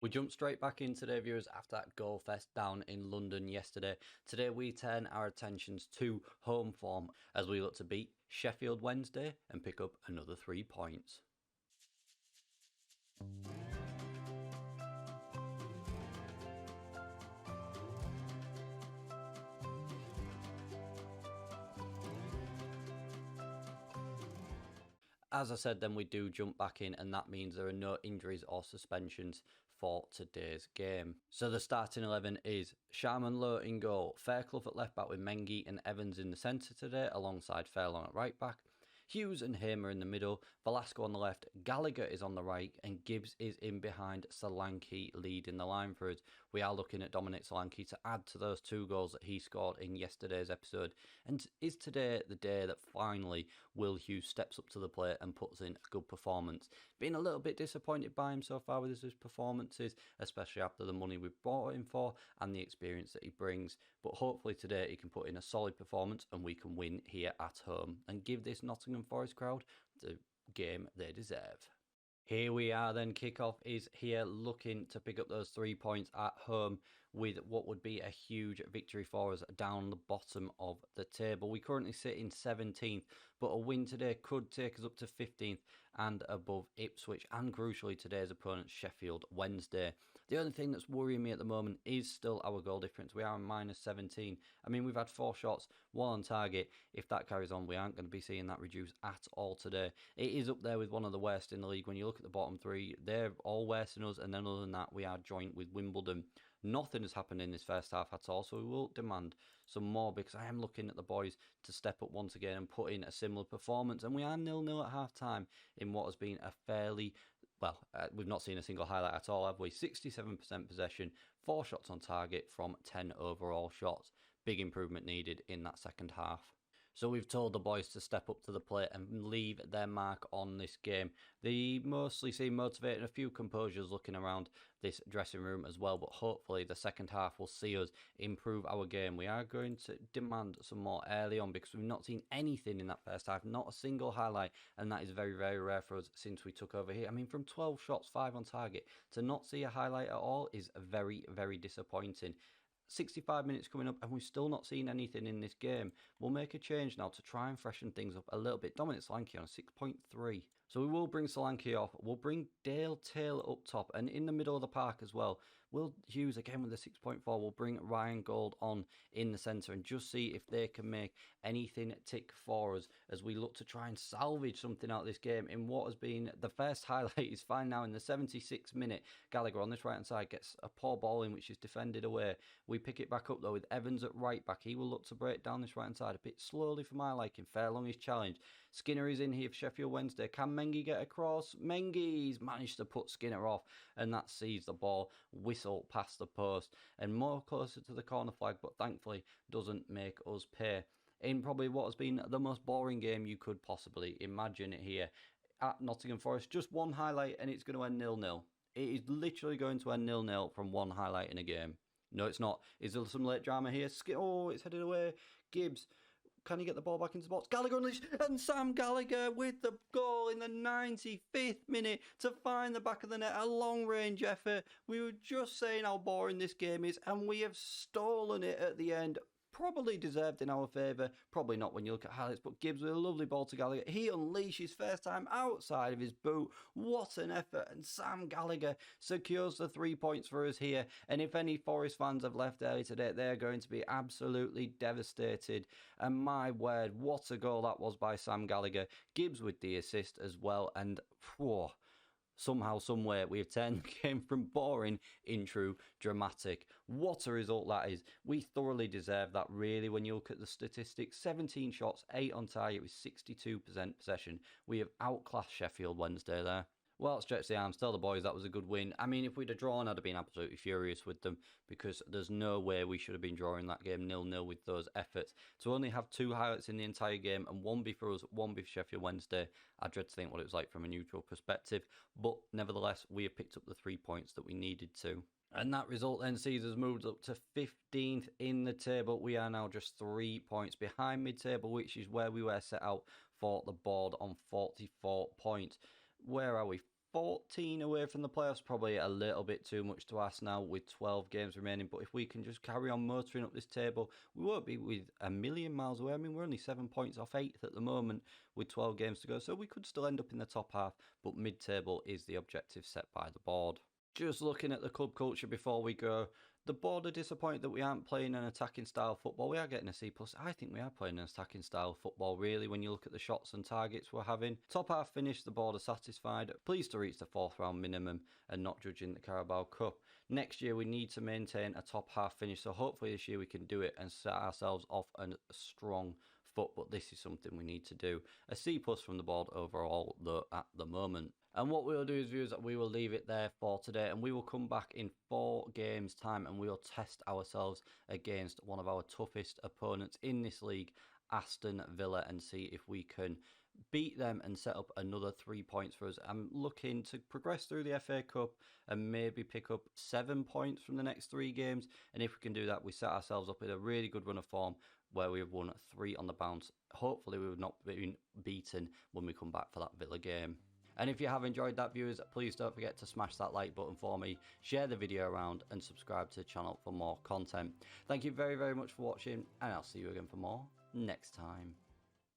We jump straight back in today, viewers, after that goal fest down in London yesterday. Today we turn our attentions to home form as we look to beat Sheffield Wednesday and pick up another 3 points. As I said, then we do jump back in, and that means there are no injuries or suspensions for today's game. So the starting 11 is Sharman Lowe in goal, Fairclough at left back with Mengi and Evans in the centre today, alongside Fairlawn at right back. Hughes and Hamer in the middle, Velasco on the left, Gallagher is on the right, and Gibbs is in behind Solanke leading the line for us. We are looking at Dominic Solanke to add to those 2 goals that he scored in yesterday's episode. And is today the day that finally Will Hughes steps up to the plate and puts in a good performance? Been a little bit disappointed by him so far with his performances, especially after the money we've bought him for and the experience that he brings. But hopefully today he can put in a solid performance and we can win here at home and give this Nottingham Forest crowd the game they deserve. Here we are then, kickoff is here, looking to pick up those 3 points at home with what would be a huge victory for us down the bottom of the table. We currently sit in 17th, but a win today could take us up to 15th and above Ipswich, and crucially today's opponent Sheffield Wednesday. The only thing that's worrying me at the moment is still our goal difference. We are on minus 17. I mean, we've had 4 shots, 1 on target. If that carries on, we aren't going to be seeing that reduce at all today. It is up there with one of the worst in the league. When you look at the bottom 3, they're all worse than us, and then other than that, we are joint with Wimbledon. Nothing has happened in this first half at all, so we will demand some more, because I am looking at the boys to step up once again and put in a similar performance. And we are 0-0 at half-time in what has been a fairly... Well, we've not seen a single highlight at all, have we? 67% possession, 4 shots on target from 10 overall shots. Big improvement needed in that second half. So we've told the boys to step up to the plate and leave their mark on this game. They mostly seem motivated, a few composures looking around this dressing room as well, but hopefully the second half will see us improve our game. We are going to demand some more early on, because we've not seen anything in that first half, not a single highlight, and that is very, very rare for us since we took over here. I mean, from 12 shots, 5 on target, to not see a highlight at all is very, very disappointing. 65 minutes coming up and we've still not seen anything in this game. We'll make a change now to try and freshen things up a little bit. Dominic Solanke on a 6.3. So we will bring Solanke off. We'll bring Dale Taylor up top, and in the middle of the park as well. Will Hughes again with the 6.4. We'll bring Ryan Gold on in the centre and just see if they can make anything tick for us as we look to try and salvage something out of this game in what has been the first highlight. Is fine now in the 76th minute. Gallagher on this right hand side gets a poor ball in which is defended away. We pick it back up though with Evans at right back. He will look to break down this right hand side a bit slowly for my liking. Fairlong is challenged. Skinner is in here for Sheffield Wednesday. Can Mengi get across? Mengi's managed to put Skinner off, and that sees the ball whistle past the post and more closer to the corner flag, but thankfully doesn't make us pay. In probably what has been the most boring game you could possibly imagine it here at Nottingham Forest. Just one highlight and it's going to end 0-0. It is literally going to end 0-0 from one highlight in a game. No, it's not. Is there some late drama here? Oh, it's headed away. Gibbs. Can he get the ball back into the box? Gallagher unleashed, and Sam Gallagher with the goal in the 95th minute to find the back of the net. A long-range effort. We were just saying how boring this game is, and we have stolen it at the end. Probably deserved in our favour, probably not when you look at highlights, but Gibbs with a lovely ball to Gallagher. He unleashes first time outside of his boot. What an effort, and Sam Gallagher secures the 3 points for us here. And if any Forest fans have left early today, they're going to be absolutely devastated. And my word, what a goal that was by Sam Gallagher. Gibbs with the assist as well, and whoa. Somehow, somewhere, we have turned the game from boring into dramatic. What a result that is. We thoroughly deserve that, really, when you look at the statistics. 17 shots, 8 on target with 62% possession. We have outclassed Sheffield Wednesday there. Well, stretch the arms, tell the boys that was a good win. I mean, if we'd have drawn, I'd have been absolutely furious with them, because there's no way we should have been drawing that game 0-0 with those efforts. To only have 2 highlights in the entire game, and one be for us, one be for Sheffield Wednesday, I dread to think what it was like from a neutral perspective. But nevertheless, we have picked up the 3 points that we needed to. And that result then sees us moved up to 15th in the table. We are now just 3 points behind mid-table, which is where we were set out for the board on 44 points. Where are we? 14 away from the playoffs, probably a little bit too much to ask now with 12 games remaining. But if we can just carry on motoring up this table, we won't be with a million miles away. I mean, we're only 7 points off 8th at the moment with 12 games to go, so we could still end up in the top half, but mid-table is the objective set by the board. Just looking at the club culture before we go, the board are disappointed that we aren't playing an attacking style football. We are getting a C+. I think we are playing an attacking style football, really, when you look at the shots and targets we're having. Top half finish, the board are satisfied. Pleased to reach the 4th round minimum and not judging the Carabao Cup. Next year, we need to maintain a top half finish, so hopefully this year we can do it and set ourselves off a strong foot, but this is something we need to do. A C+ from the board overall, though, at the moment. And what we'll do is, viewers, we will leave it there for today, and we will come back in 4 games time and we will test ourselves against one of our toughest opponents in this league, Aston Villa, and see if we can beat them and set up another 3 points for us. I'm looking to progress through the FA Cup and maybe pick up 7 points from the next 3 games, and if we can do that, we set ourselves up with a really good run of form where we have won 3 on the bounce. Hopefully we would not be beaten when we come back for that Villa game. And if you have enjoyed that, viewers, please don't forget to smash that like button for me, share the video around and subscribe to the channel for more content. Thank you very, very much for watching, and I'll see you again for more next time.